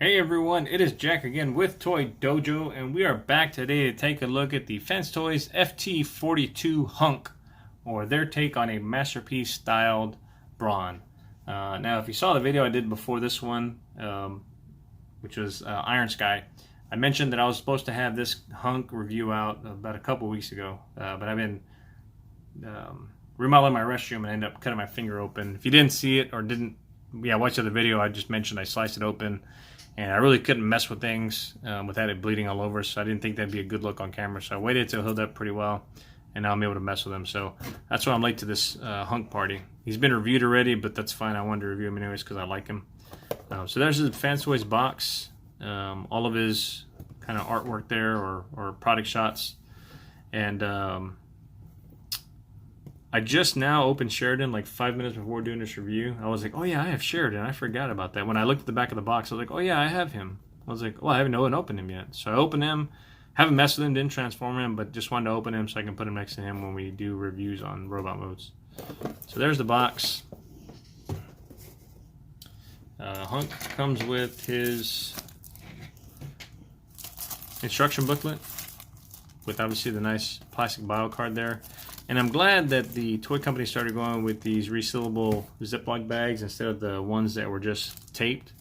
Hey everyone, it is Jack again with Toy Dojo, and we are back today to take a look at the Fence Toys FT-42 Hunk, or their take on a masterpiece styled Brawn. Now, if you saw the video I did before this one, which was Iron Sky, I mentioned that I was supposed to have this Hunk review out about a couple weeks ago, but I've been remodeling my restroom and ended up cutting my finger open. If you didn't see it or didn't watch the video, I just mentioned I sliced it open. And I really couldn't mess with things without it bleeding all over, so I didn't think that'd be a good look on camera. So I waited till it healed up pretty well, and now I'm able to mess with him. So that's why I'm late to this Hunk party. He's been reviewed already, but that's fine. I wanted to review him anyways because I like him. So there's his Fence Toys box. All of his kind of artwork there, or product shots. And I just now opened Sheridan like 5 minutes before doing this review. I was like, oh yeah, I have Sheridan. I forgot about that. When I looked at the back of the box, I was like, oh yeah, I have him. I was like, well, I haven't opened him yet. So I opened him, haven't messed with him, didn't transform him, but just wanted to open him so I can put him next to him when we do reviews on robot modes. So there's the box. Hunk comes with his instruction booklet with obviously the nice plastic bio card there. And I'm glad that the toy company started going with these resealable Ziploc bags instead of the ones that were just taped.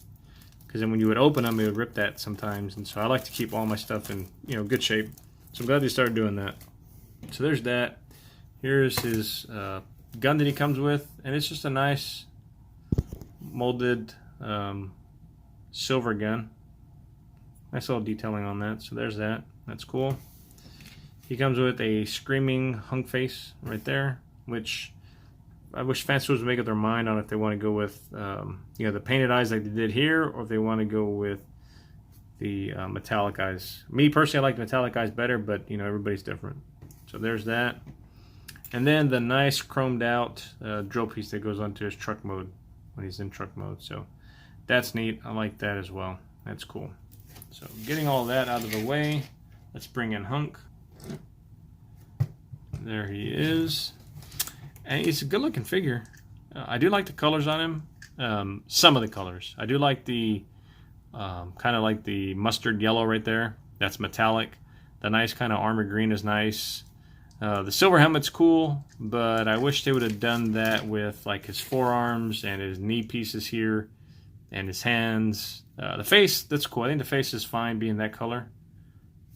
Because then when you would open them, it would rip that sometimes. And so I like to keep all my stuff in good shape. So I'm glad they started doing that. So there's that. Here's his gun that he comes with. And it's just a nice molded silver gun. Nice little detailing on that. So there's that. That's cool. He comes with a screaming Hunk face right there, which I wish Fence Toys would make up their mind on if they want to go with the painted eyes like they did here, or if they want to go with the metallic eyes. Me personally, I like the metallic eyes better, but everybody's different. So there's that. And then the nice chromed out drill piece that goes onto his truck mode when he's in truck mode. So that's neat. I like that as well. That's cool. So getting all that out of the way, let's bring in Hunk. There he is, and he's a good looking figure. I do like the colors on him. Some of the colors. I do like the kind of like the mustard yellow right there. That's metallic. The nice kind of armor green is nice. The silver helmet's cool, but I wish they would have done that with like his forearms and his knee pieces here and his hands. The face, that's cool. I think the face is fine being that color.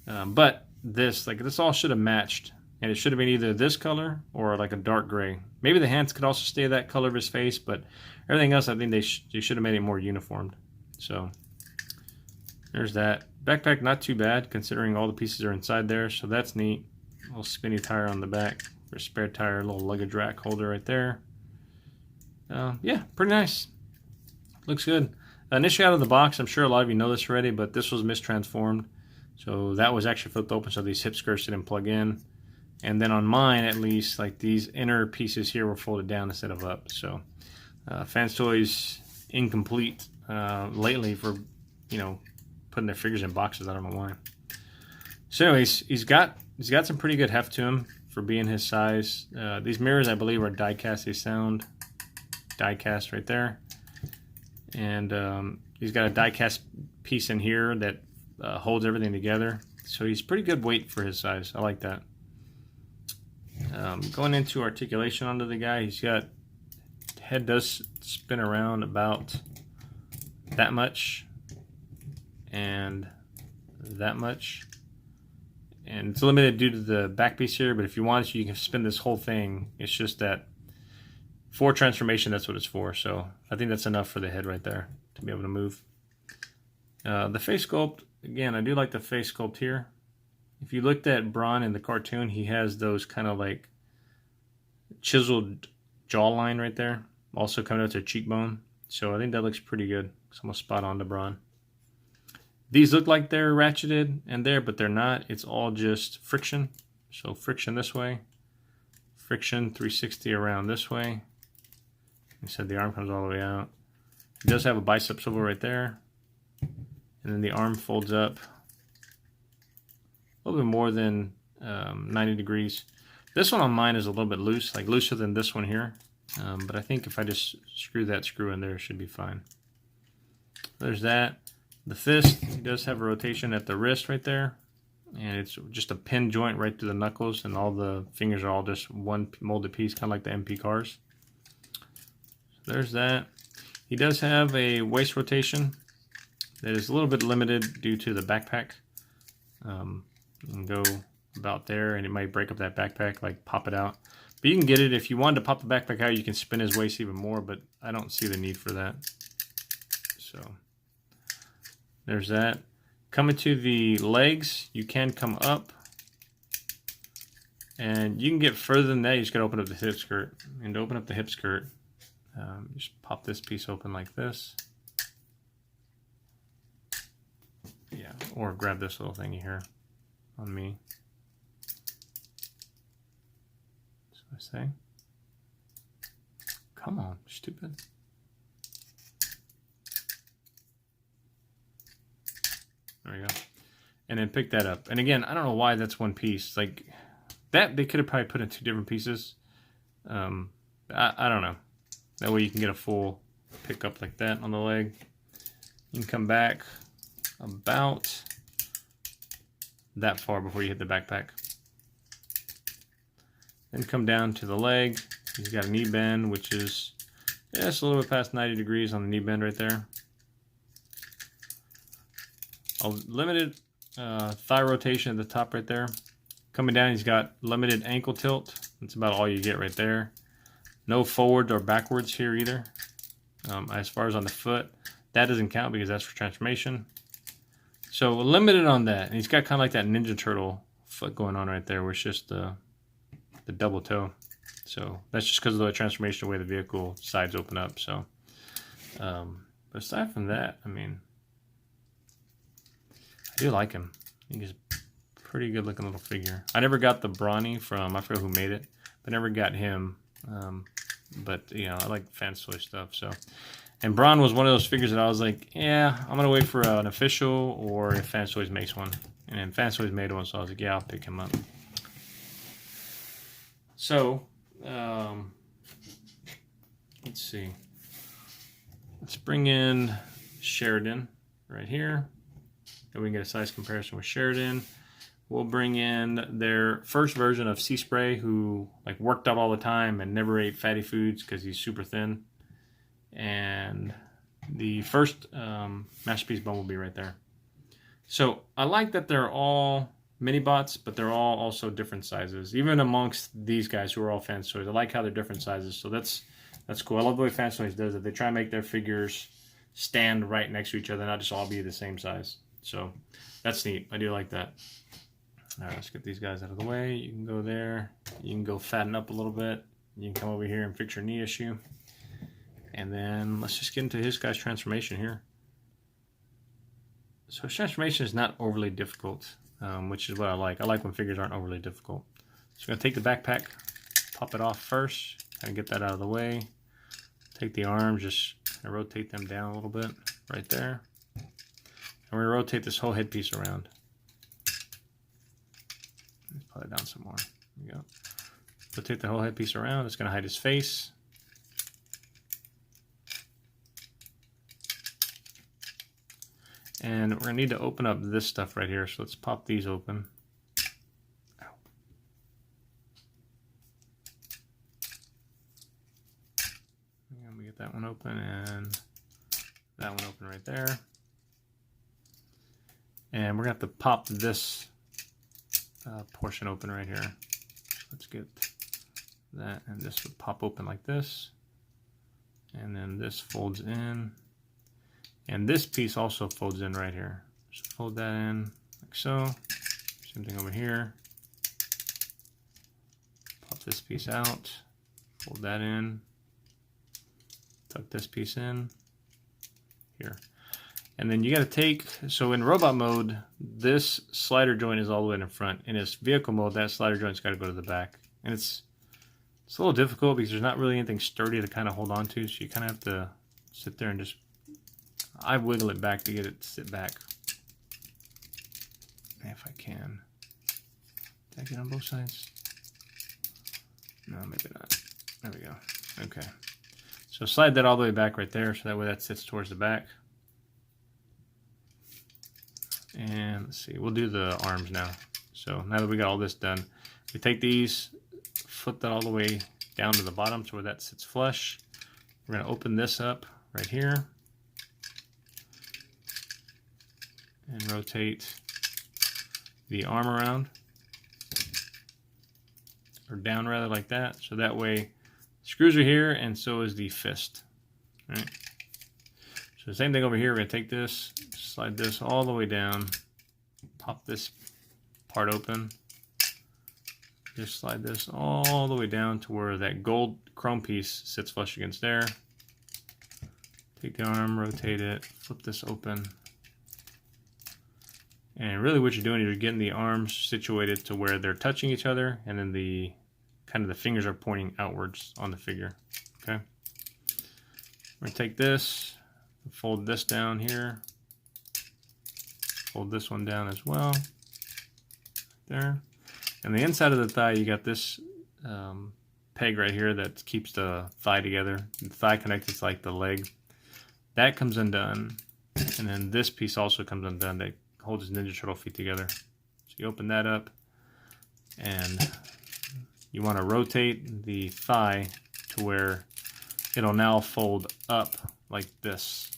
But this all should have matched. And it should have been either this color or like a dark gray. Maybe the hands could also stay that color of his face, but everything else, I think they should have made it more uniformed. So there's that. Backpack, not too bad considering all the pieces are inside there, so that's neat. A little spinny tire on the back for a spare tire, a little luggage rack holder right there. Yeah, pretty nice. Looks good. Initially out of the box, I'm sure a lot of you know this already, but this was mistransformed. So that was actually flipped open, so these hip skirts didn't plug in. And then on mine, at least, like these inner pieces here were folded down instead of up. So, Fence Toys incomplete lately for, putting their figures in boxes. I don't know why. So, anyways, he's got some pretty good heft to him for being his size. These mirrors, I believe, are die-cast. They sound die-cast right there. And he's got a die-cast piece in here that holds everything together. So he's pretty good weight for his size. I like that. Going into articulation onto the guy, he's got head does spin around about that much and that much, and it's limited due to the back piece here, but if you want to, you can spin this whole thing. It's just that for transformation, that's what it's for. So I think that's enough for the head right there to be able to move. The face sculpt, again, I do like the face sculpt here. If you looked at Brawn in the cartoon, he has those kind of like chiseled jawline right there, also coming out to cheekbone. So I think that looks pretty good. It's almost spot on to Brawn. These look like they're ratcheted and there, but they're not. It's all just friction. So friction this way, friction 360 around this way. You said the arm comes all the way out. It does have a bicep swivel right there, and then the arm folds up a little bit more than 90 degrees. This one on mine is a little bit loose, like looser than this one here. But I think if I just screw that screw in there, it should be fine. There's that. The fist, he does have a rotation at the wrist right there. And it's just a pin joint right through the knuckles, and all the fingers are all just one molded piece, kind of like the MP cars. So there's that. He does have a waist rotation that is a little bit limited due to the backpack. You can go about there, and it might break up that backpack, like pop it out. But you can get it if you wanted to pop the backpack out. You can spin his waist even more, but I don't see the need for that. So there's that. Coming to the legs, you can come up, and you can get further than that. You just got to open up the hip skirt. And to open up the hip skirt, just pop this piece open like this. Yeah, or grab this little thingy here on me. So I say, come on, stupid. There we go. And then pick that up. And again, I don't know why that's one piece. Like that, they could have probably put in 2 different pieces. I don't know. That way you can get a full pickup like that on the leg. You can come back about that far before you hit the backpack. Then come down to the leg. He's got a knee bend, which is just a little bit past 90 degrees on the knee bend right there. A limited thigh rotation at the top right there. Coming down, he's got limited ankle tilt. That's about all you get right there. No forward or backwards here either. As far as on the foot, that doesn't count because that's for transformation. So limited on that. And he's got kind of like that Ninja Turtle foot going on right there, where it's just the double toe. So that's just because of the transformation, the way the vehicle sides open up. So, but aside from that, I mean, I do like him. I think he's a pretty good looking little figure. I never got the Brawny from, I forget who made it, but never got him. But you know, I like Fansoi stuff. So, and Brawn was one of those figures that I was like, yeah, I'm gonna wait for an official or if Fansoi's makes one. And then Fansoi's made one, so I was like, yeah, I'll pick him up. So, let's see. Let's bring in Sheridan right here. And we can get a size comparison with Sheridan. We'll bring in their first version of Sea Spray, who like worked out all the time and never ate fatty foods because he's super thin. And the first Masterpiece Bumblebee right there. So I like that they're all mini bots, but they're all also different sizes. Even amongst these guys who are all Fansois, I like how they're different sizes. So that's cool. I love the way Fansois does it. They try to make their figures stand right next to each other, not just all be the same size. So that's neat. I do like that. All right, let's get these guys out of the way. You can go there. You can go fatten up a little bit. You can come over here and fix your knee issue. And then let's just get into his guy's transformation here. So his transformation is not overly difficult, which is what I like. I like when figures aren't overly difficult. So I'm going to take the backpack, pop it off first, kind of get that out of the way. Take the arms, just rotate them down a little bit right there. And we're going to rotate this whole headpiece around. Let's put it down some more. There we go. Rotate the whole headpiece around. It's going to hide his face. And we're going to need to open up this stuff right here. So let's pop these open. Ow. And we get that one open and that one open right there. And we're going to have to pop this portion open right here. Let's get that, and this would pop open like this. And then this folds in. And this piece also folds in right here. Just fold that in like so. Same thing over here. Pop this piece out. Fold that in. Tuck this piece in. Here. And then you got to take, so in robot mode, this slider joint is all the way in the front. In its vehicle mode, that slider joint's got to go to the back. And it's a little difficult because there's not really anything sturdy to kind of hold on to. So you kind of have to sit there and just, I wiggle it back to get it to sit back. If I can. Did I get on both sides? No, maybe not. There we go. Okay. So slide that all the way back right there, so that way that sits towards the back. And let's see, we'll do the arms now. So now that we got all this done, we take these, flip that all the way down to the bottom to where that sits flush. We're going to open this up right here and rotate the arm around, or down rather, like that. So that way screws are here and so is the fist. All right. So the same thing over here. We're going to take this, slide this all the way down, pop this part open, just slide this all the way down to where that gold chrome piece sits flush against there. Take the arm, rotate it, flip this open. And really what you're doing is you're getting the arms situated to where they're touching each other, and then the kind of the fingers are pointing outwards on the figure. Okay. We're going to take this, fold this down here, fold this one down as well. There. And the inside of the thigh, you got this peg right here that keeps the thigh together. The thigh connects like the leg. That comes undone. And then this piece also comes undone that holds his Ninja Turtle feet together. So you open that up and you want to rotate the thigh to where it'll now fold up like this.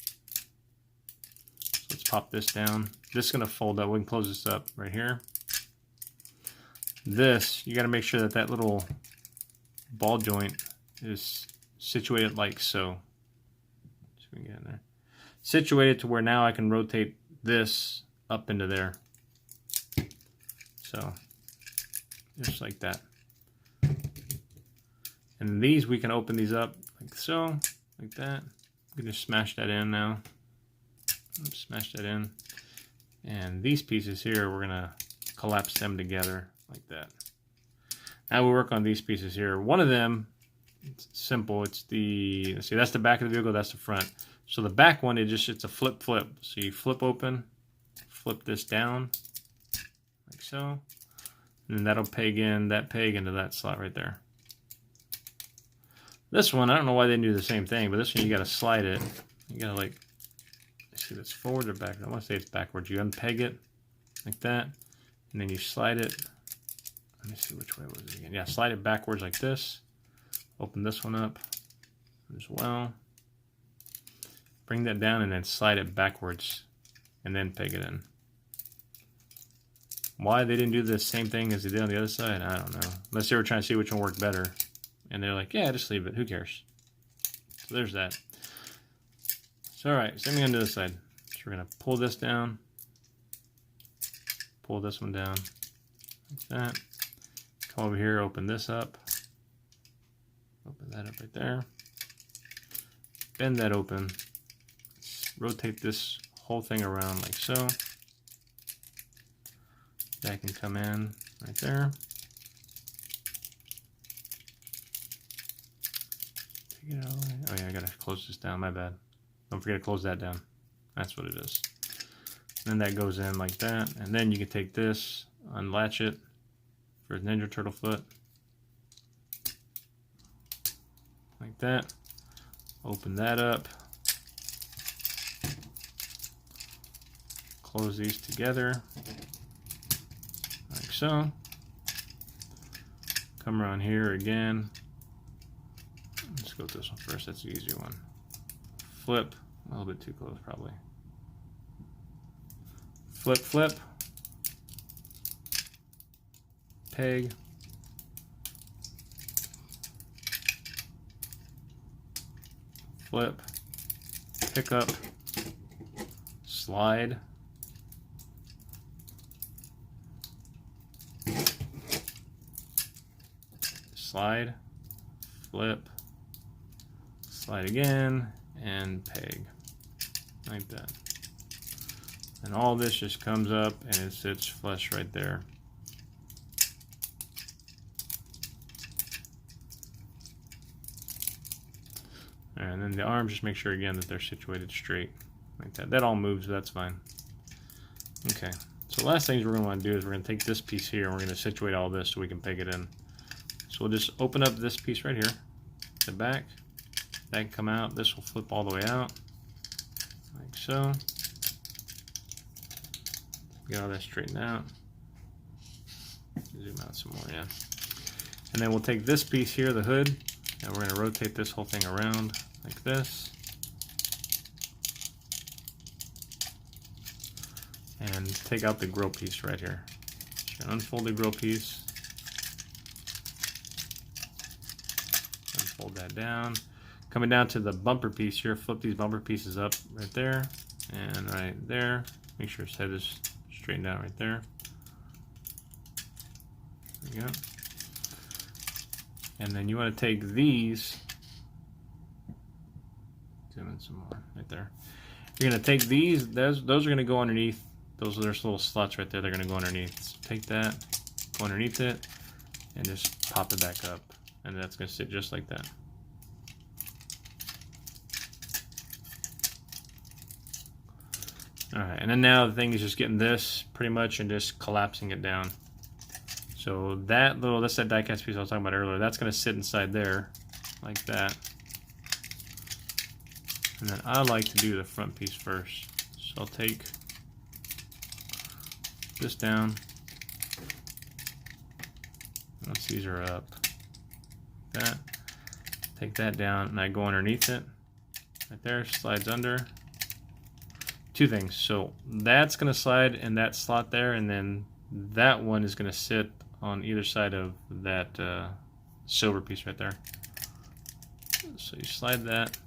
So let's pop this down. This is going to fold up. We can close this up right here. This, you got to make sure that that little ball joint is situated like so. So we can get in there. Situated to where now I can rotate this up into there. So just like that. And these, we can open these up like so, like that. We can just smash that in now. Smash that in. And these pieces here, we're gonna collapse them together like that. Now we work on these pieces here. One of them, it's simple. It's the, let's see, that's the back of the vehicle, that's the front. So the back one, it's a flip. So you flip open, flip this down, like so. And then that'll peg in, that peg into that slot right there. This one, I don't know why they do the same thing, but this one you gotta slide it. You gotta like, let's see if it's forward or back. I wanna say it's backwards. You unpeg it like that, and then you slide it. Let me see which way was it again. Yeah, slide it backwards like this. Open this one up as well. Bring that down and then slide it backwards and then peg it in. Why they didn't do the same thing as they did on the other side, I don't know. Unless they were trying to see which one worked better. And they're like, yeah, just leave it. Who cares? So there's that. So all right, same thing on the other side. So we're going to pull this down. Pull this one down like that. Come over here, open this up. Open that up right there. Bend that open. Rotate this whole thing around like so. That can come in right there. Take it out of the way. Oh yeah, I gotta close this down, my bad. Don't forget to close that down. That's what it is. And then that goes in like that. And then you can take this, unlatch it for Ninja Turtle foot. Like that. Open that up. Close these together. Like so. Come around here again. Let's go with this one first. That's the easier one. Flip. A little bit too close probably. Flip, flip. Peg. Flip. Pick up. Slide. Slide. Flip. Slide again. And peg. Like that. And all this just comes up and it sits flush right there. And then the arms, just make sure again that they're situated straight like that. That all moves, that's fine. Okay, so last things we're going to want to do is we're going to take this piece here and we're going to situate all this so we can peg it in. So we'll just open up this piece right here, the back. That can come out. This will flip all the way out like so. Get all that straightened out. Zoom out some more, yeah. And then we'll take this piece here, the hood, and we're going to rotate this whole thing around like this. And take out the grill piece right here. So unfold the grill piece. Unfold that down. Coming down to the bumper piece here, flip these bumper pieces up right there and right there. Make sure his head is straightened out right there. There you go. And then you want to take these, zoom in some more right there. You're going to take these, those are going to go underneath. Those are there's little slots right there. They're going to go underneath. So take that, go underneath it, and just pop it back up. And that's going to sit just like that. Alright, and then now the thing is just getting this pretty much and just collapsing it down. So that's that die cast piece I was talking about earlier. That's going to sit inside there like that. And then I like to do the front piece first. So I'll take this down. Once these are up, that. Take that down and I go underneath it. Right there, slides under. Two things. So that's going to slide in that slot there, and then that one is going to sit on either side of that silver piece right there. So you slide that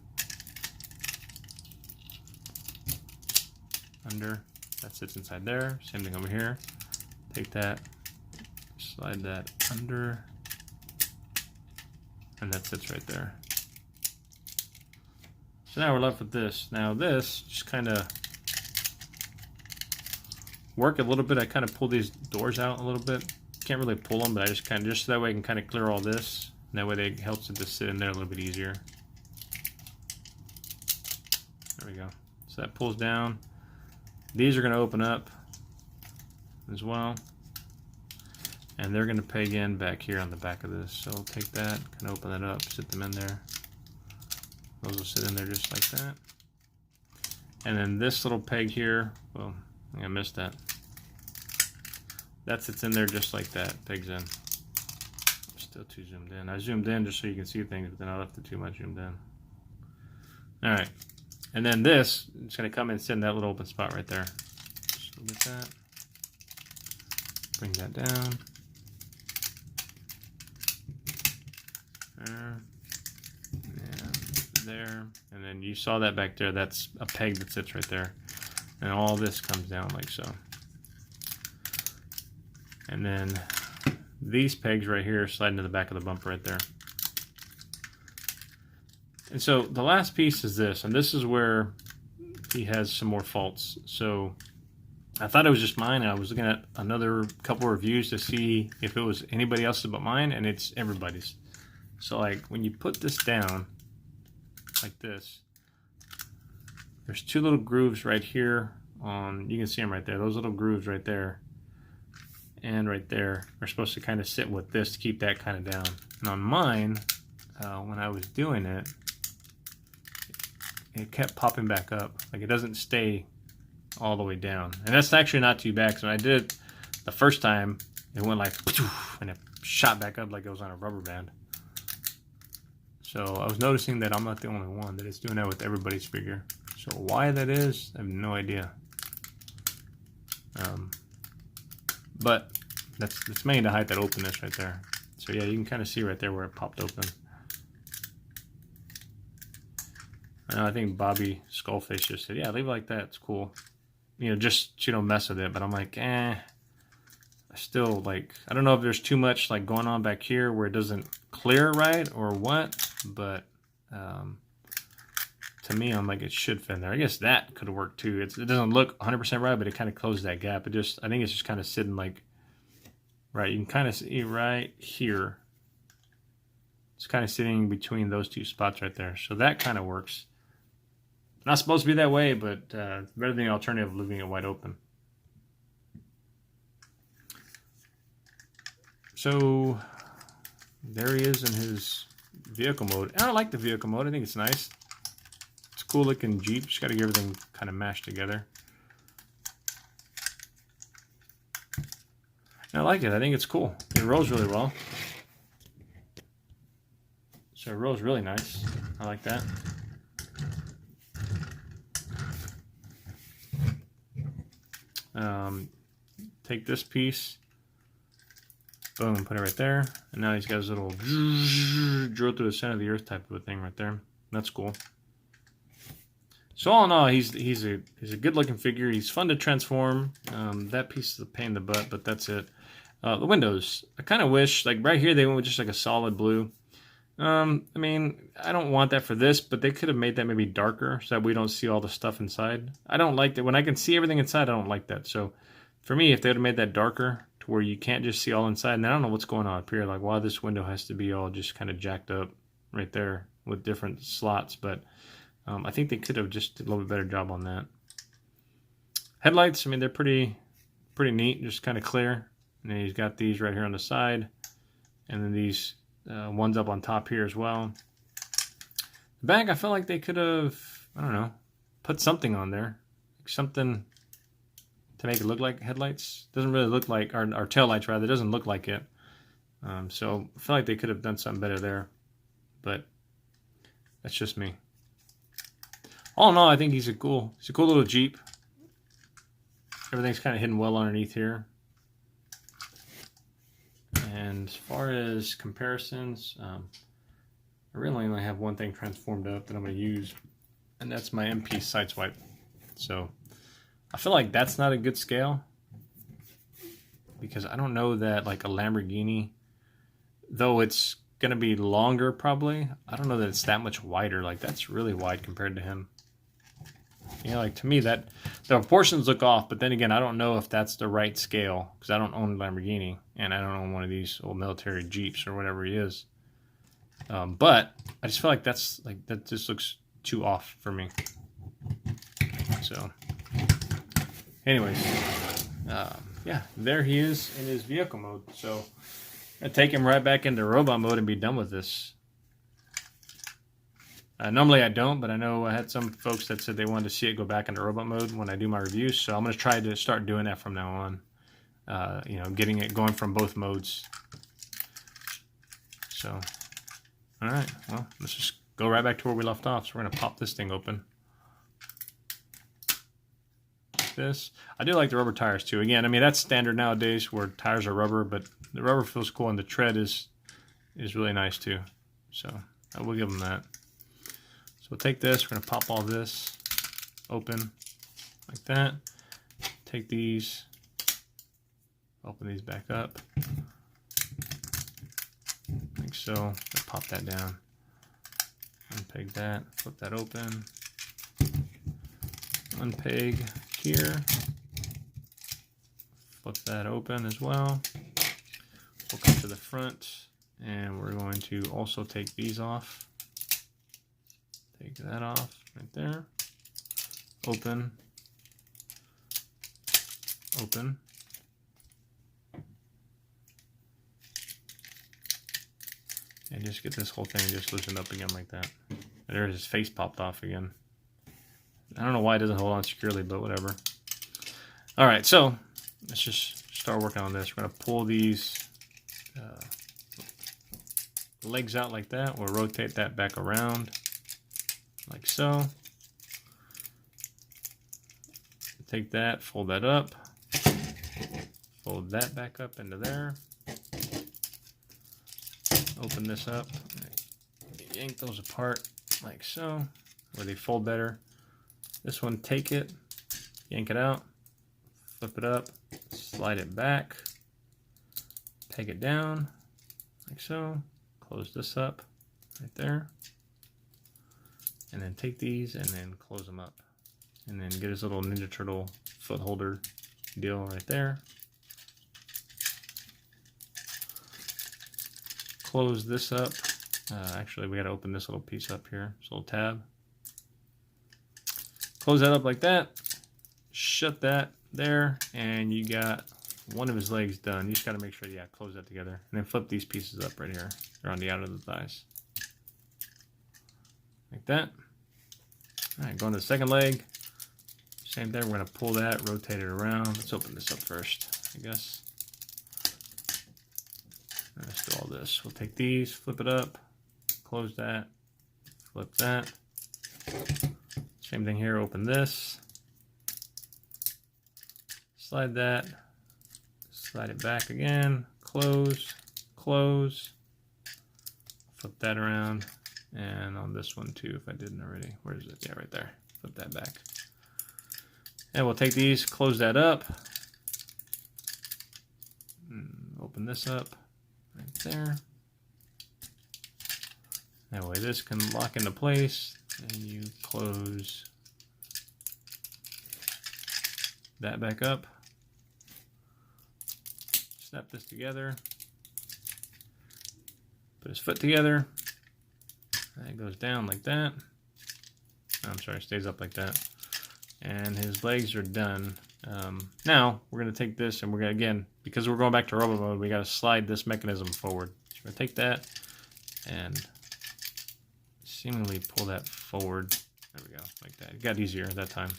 under, that sits inside there. Same thing over here. Take that, slide that under, and that sits right there. So now we're left with this. Now this, just kind of work a little bit. I kind of pull these doors out a little bit. Can't really pull them, but I just kind of, just so that way I can kind of clear all this. And that way it helps it to sit in there a little bit easier. There we go. So that pulls down. These are going to open up as well. And they're going to peg in back here on the back of this. So I'll take that, kind of open that up, sit them in there. Those will sit in there just like that. And then this little peg here, well, I think I missed that. That sits in there just like that, pegs in. Still too zoomed in. I zoomed in just so you can see things, but then I left it too much zoomed in. Alright, and then this is going to come and sit in that little open spot right there. So get that. Bring that down. There. And there. And then you saw that back there. That's a peg that sits right there. And all this comes down like so. And then these pegs right here slide into the back of the bumper right there. And so the last piece is this, and this is where he has some more faults. So I thought it was just mine, and I was looking at another couple reviews to see if it was anybody else's but mine, and it's everybody's. So like when you put this down like this, there's two little grooves right here on, you can see them right there, those little grooves right there and right there are supposed to kind of sit with this to keep that kind of down. And on mine, when I was doing it, it kept popping back up. Like it doesn't stay all the way down. And that's actually not too bad, because when I did it the first time, it went like, and it shot back up like it was on a rubber band. So I was noticing that I'm not the only one that is doing that with everybody's figure. So why that is, I have no idea. But that's mainly to hide that openness right there. So yeah, you can kind of see right there where it popped open. I think Bobby Skullface just said, yeah, leave it like that, it's cool. You know, just so you don't mess with it. But I'm like, I still like, I don't know if there's too much like going on back here where it doesn't clear right or what, but to me, I'm like, it should fit in there. I guess that could have worked too. It doesn't look 100% right, but it kind of closed that gap. I think it's just kind of sitting like, right, you can kind of see right here. It's kind of sitting between those two spots right there. So that kind of works. Not supposed to be that way, but it's better than the alternative of leaving it wide open. So there he is in his vehicle mode. And I like the vehicle mode. I think it's nice. It's a cool looking Jeep. Just got to get everything kind of mashed together. I like it. I think it's cool. It rolls really well. So it rolls really nice. I like that. Take this piece, boom, put it right there, and now he's got his little drill through the center of the earth type of a thing right there. That's cool. So all in all, he's a good looking figure. He's fun to transform. That piece is a pain in the butt, but that's it. The windows, I kind of wish, like right here, they went with just like a solid blue. I mean, I don't want that for this, but they could have made that maybe darker so that we don't see all the stuff inside. I don't like that. When I can see everything inside, I don't like that. So for me, if they would have made that darker to where you can't just see all inside, and I don't know what's going on up here. Like, why this window has to be all just kind of jacked up right there with different slots. But I think they could have just did a little bit better job on that. Headlights, I mean, they're pretty neat, just kind of clear. And then he's got these right here on the side. And then these ones up on top here as well. The back, I felt like they could have, I don't know, put something on there. Something to make it look like headlights. Doesn't really look like, or tail lights rather, doesn't look like it. So I feel like they could have done something better there. But that's just me. All in all, I think he's a cool little Jeep. Everything's kind of hidden well underneath here. And as far as comparisons, I really only have one thing transformed up that I'm going to use, and that's my MP Sideswipe. So I feel like that's not a good scale, because I don't know that like a Lamborghini, though it's going to be longer probably, I don't know that it's that much wider. Like, that's really wide compared to him. You know, like to me, that the proportions look off, but then again, I don't know if that's the right scale, because I don't own a Lamborghini and I don't own one of these old military Jeeps or whatever he is. But I just feel like that just looks too off for me. So, anyways, yeah, there he is in his vehicle mode. So I'm gonna take him right back into robot mode and be done with this. Normally I don't, but I know I had some folks that said they wanted to see it go back into robot mode when I do my reviews, so I'm going to try to start doing that from now on. You know, getting it going from both modes. So, alright, well, let's just go right back to where we left off. So we're going to pop this thing open. Like this. I do like the rubber tires too. Again, I mean, that's standard nowadays where tires are rubber, but the rubber feels cool and the tread is really nice too. So, I will give them that. So we'll take this, we're going to pop all this open like that. Take these, open these back up, like so. Pop that down, unpeg that, flip that open, unpeg here, flip that open as well. We'll come to the front, and we're going to also take these off. Take that off right there. Open. Open. And just get this whole thing just loosened up again like that. There's his face popped off again. I don't know why it doesn't hold on securely, but whatever. Alright, so let's just start working on this. We're going to pull these legs out like that. We'll rotate that back around. Like so. Take that, fold that up, fold that back up into there. Open this up, yank those apart like so, where they fold better. This one, take it, yank it out, flip it up, slide it back, take it down like so, close this up right there. And then take these and then close them up. And then get his little Ninja Turtle foot holder deal right there. Close this up. Actually, we got to open this little piece up here. This little tab. Close that up like that. Shut that there. And you got one of his legs done. You just got to make sure, yeah, close that together. And then flip these pieces up right here. They're on the outer of the thighs. Like that. Alright, going to the second leg. Same thing, we're going to pull that, rotate it around. Let's open this up first, I guess. Let's do all this. We'll take these, flip it up, close that, flip that. Same thing here, open this, slide that, slide it back again, close, close, flip that around, and on this one too, if I didn't already. Where is it? Yeah, right there. Flip that back. And we'll take these, close that up, open this up right there. That way this can lock into place, and you close that back up. Snap this together. Put his foot together. And it goes down like that. I'm sorry, it stays up like that. And his legs are done. Now we're going to take this and we're going to, again, because we're going back to robot mode, we got to slide this mechanism forward. So we're going to take that and seemingly pull that forward. There we go, like that. It got easier that time.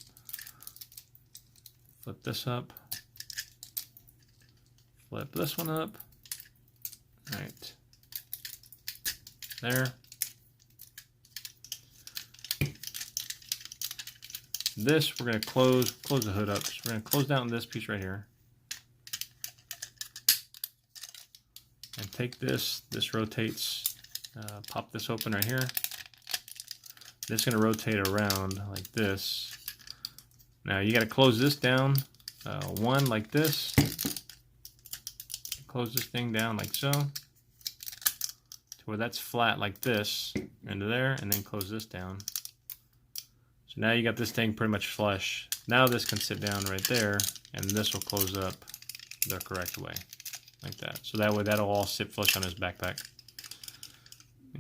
Flip this up. Flip this one up. All right. There. This we're going to close the hood up. So we're going to close down this piece right here. And take this. This rotates. Pop this open right here. This is going to rotate around like this. Now you got to close this down. One like this. Close this thing down like so. To where that's flat like this. Into there. And then close this down. So now you got this thing pretty much flush. Now this can sit down right there. And this will close up the correct way. Like that. So that way that'll all sit flush on his backpack.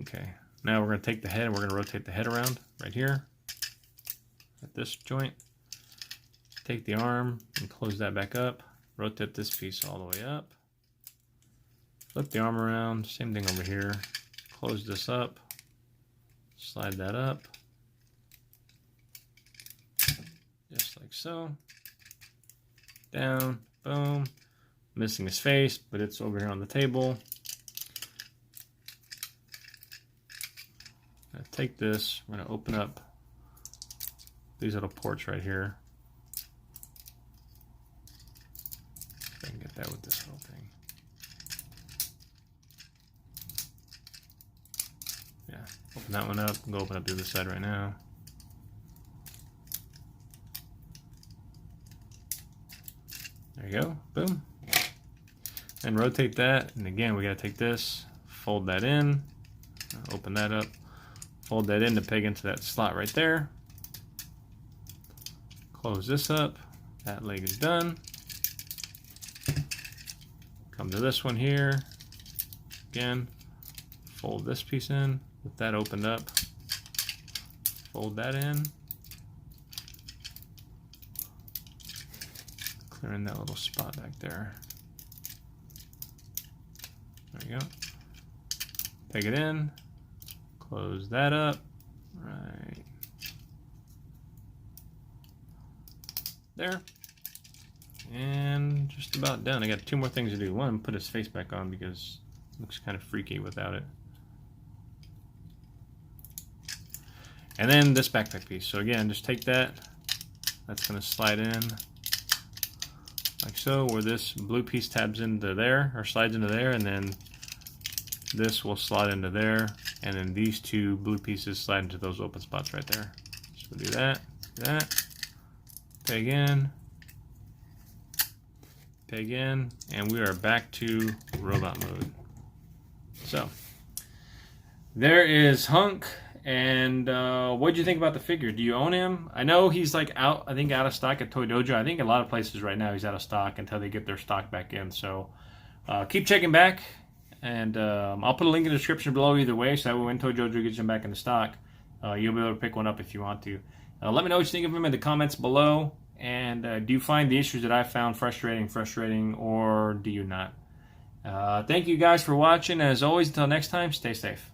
Okay. Now we're going to take the head and we're going to rotate the head around right here at this joint. Take the arm and close that back up. Rotate this piece all the way up. Flip the arm around. Same thing over here. Close this up. Slide that up. Just like so. Down. Boom. Missing his face, but it's over here on the table. Take this, we're going to open up these little ports right here. If I can get that with this little thing. Yeah, open that one up, go open up the other side right now. There you go, boom. And rotate that, and again we got to take this, fold that in, open that up. Fold that in to peg into that slot right there. Close this up. That leg is done. Come to this one here. Again, fold this piece in. With that opened up. Fold that in. Clearing that little spot back there. There you go. Peg it in. Close that up, right there, and just about done. I got two more things to do. One, put his face back on because it looks kind of freaky without it. And then this backpack piece. So again, just take that. That's going to slide in like so, where this blue piece tabs into there, or slides into there, and then this will slide into there, and then these two blue pieces slide into those open spots right there. So we'll do that, peg in, and we are back to robot mode. So there is Hunk, and what did you think about the figure? Do you own him? I know he's like out of stock at Toy Dojo. I think a lot of places right now he's out of stock until they get their stock back in. So keep checking back. And I'll put a link in the description below either way, so that way when Toy Dojo gets them back into stock, you'll be able to pick one up if you want to. Let me know what you think of them in the comments below. And do you find the issues that I found frustrating, or do you not? Thank you guys for watching. As always, until next time, stay safe.